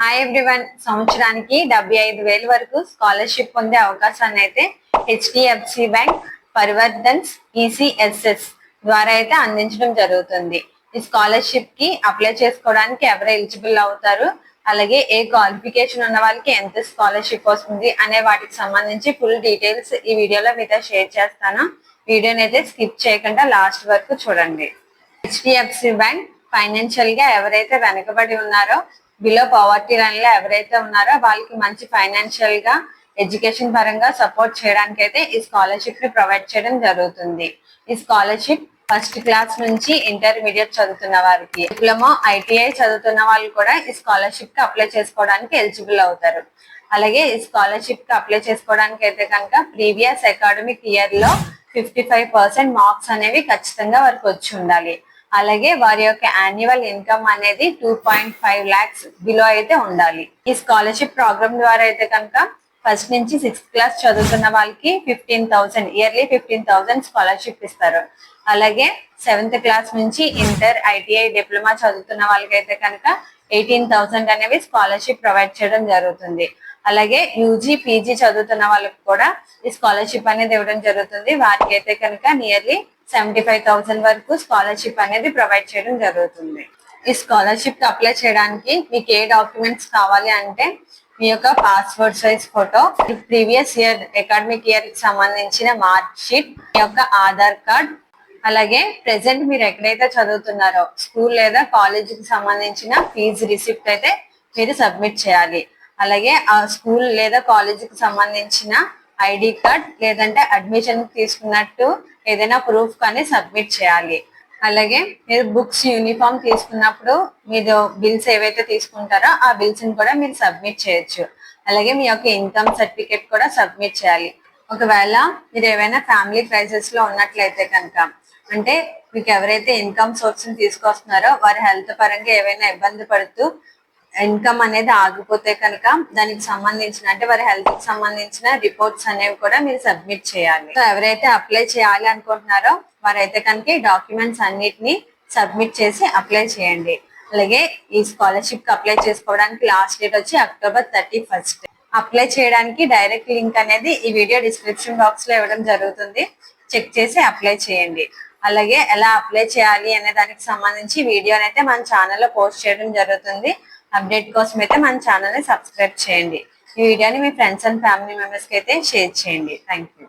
Hi everyone. సంవత్సరానికి 75,000 వరకు scholarship పొందే అవకాశాన్ని అయితే హెచ్డిఎఫ్సి బ్యాంక్ పరివర్ధన్స్ ఈసీఎస్ఎస్ ద్వారా అయితే అందించడం జరుగుతుంది. ఈ స్కాలర్షిప్ కి అప్లై చేసుకోవడానికి ఎవరు ఎలిజిబుల్ అవుతారు, అలాగే ఏ క్వాలిఫికేషన్ ఉన్న వాళ్ళకి ఎంత స్కాలర్షిప్ వస్తుంది అనే వాటికి సంబంధించి ఫుల్ డీటెయిల్స్ ఈ వీడియోలో మీతో షేర్ చేస్తాను. వీడియోని అయితే స్కిప్ చేయకుండా లాస్ట్ వరకు చూడండి. హెచ్డిఎఫ్సి బ్యాంక్ ఫైనాన్షియల్ గా ఎవరైతే వెనకబడి ఉన్నారో, బిలో పవర్టీ లైన్ లో ఎవరైతే ఉన్నారో వాళ్ళకి మంచి ఫైనాన్షియల్ గా ఎడ్యుకేషన్ పరంగా సపోర్ట్ చేయడానికి అయితే ఈ స్కాలర్షిప్ ని ప్రొవైడ్ చేయడం జరుగుతుంది. ఈ స్కాలర్షిప్ ఫస్ట్ క్లాస్ నుంచి ఇంటర్మీడియట్ చదువుతున్న వారికి, డిప్లొమా ఐటీఐ చదువుతున్న వాళ్ళు కూడా ఈ స్కాలర్షిప్ కి అప్లై చేసుకోవడానికి ఎలిజిబుల్ అవుతారు. అలాగే ఈ స్కాలర్షిప్ కి అప్లై చేసుకోవడానికి అయితే కనుక ప్రీవియస్ అకాడమిక్ ఇయర్ లో 55% మార్క్స్ అనేవి ఖచ్చితంగా వారికి వచ్చి ఉండాలి. అలాగే వారి యొక్క యాన్యువల్ ఇన్కమ్ అనేది 2.5 lakhs బిలో అయితే ఉండాలి. ఈ స్కాలర్షిప్ ప్రోగ్రామ్ ద్వారా అయితే కనుక ఫస్ట్ నుంచి 6th క్లాస్ చదువుతున్న వాళ్ళకి 15,000 ఇయర్లీ 15,000 స్కాలర్షిప్ ఇస్తారు. అలాగే 7th క్లాస్ నుంచి ఇంటర్ ఐటీఐ డిప్లొమా చదువుతున్న వాళ్ళకైతే కనుక 18,000 అనేవి స్కాలర్షిప్ ప్రొవైడ్ చేయడం జరుగుతుంది. అలాగే యూజీ పీజీ చదువుతున్న వాళ్ళకి కూడా ఈ స్కాలర్షిప్ అనేది ఇవ్వడం జరుగుతుంది. వారికి అయితే కనుక నియర్లీ 75,000 వరకు స్కాలర్షిప్ అనేది ప్రొవైడ్ చేయడం జరుగుతుంది. ఈ స్కాలర్షిప్ కి అప్లై చేయడానికి మీకు ఏ డాక్యుమెంట్స్ కావాలి అంటే మీ యొక్క passport size photo, previous year academic year కి సంబంధించిన మార్క్ షీట్, మీ యొక్క ఆధార్ కార్డ్, అలాగే ప్రెసెంట్ మీరు ఎక్కడైతే చదువుతున్నారో స్కూల్ లేదా కాలేజ్ కి సంబంధించిన ఫీజు రిసిప్ట్ అయితే మీరు సబ్మిట్ చేయాలి. అలాగే ఆ స్కూల్ లేదా కాలేజ్ కి సంబంధించిన ఐడి కార్డ్ లేదంటే అడ్మిషన్ తీసుకున్నట్టు ఏదైనా ప్రూఫ్ కానీ సబ్మిట్ చేయాలి. అలాగే మీరు బుక్స్ యూనిఫామ్ తీసుకున్నప్పుడు మీరు బిల్స్ ఏవైతే తీసుకుంటారో ఆ బిల్స్ ని కూడా మీరు సబ్మిట్ చేయొచ్చు. అలాగే మీ యొక్క ఇన్కమ్ సర్టిఫికేట్ కూడా సబ్మిట్ చేయాలి. ఒకవేళ మీరు ఏవైనా ఫ్యామిలీ క్రైసిస్ లో ఉన్నట్లయితే కనుక, అంటే మీకు ఎవరైతే ఇన్కమ్ సోర్స్ ని తీసుకొస్తున్నారో వారి హెల్త్ పరంగా ఏవైనా ఇబ్బంది పడుతూ ఇన్కమ్ అనేది ఆగిపోతే కనుక దానికి సంబంధించిన, అంటే వారి హెల్త్ కి సంబంధించిన రిపోర్ట్స్ అనేవి కూడా మీరు సబ్మిట్ చేయాలి. సో ఎవరైతే అప్లై చేయాలి అనుకుంటున్నారో వారైతే కనుక ఈ డాక్యుమెంట్స్ అన్నిటిని సబ్మిట్ చేసి అప్లై చేయండి. అలాగే ఈ స్కాలర్షిప్ కి అప్లై చేసుకోవడానికి లాస్ట్ డేట్ వచ్చి October 31st. అప్లై చేయడానికి డైరెక్ట్ లింక్ అనేది ఈ వీడియో డిస్క్రిప్షన్ బాక్స్ లో ఇవ్వడం జరుగుతుంది. చెక్ చేసి అప్లై చేయండి. అలాగే ఎలా అప్లై చేయాలి అనే దానికి సంబంధించి వీడియోని అయితే మన ఛానల్లో పోస్ట్ చేయడం జరుగుతుంది. అప్డేట్ కోసం అయితే మన ఛానల్ ని సబ్స్క్రైబ్ చేయండి. ఈ వీడియోని మీ ఫ్రెండ్స్ అండ్ ఫ్యామిలీ మెంబర్స్ కి అయితే షేర్ చేయండి. Thank you.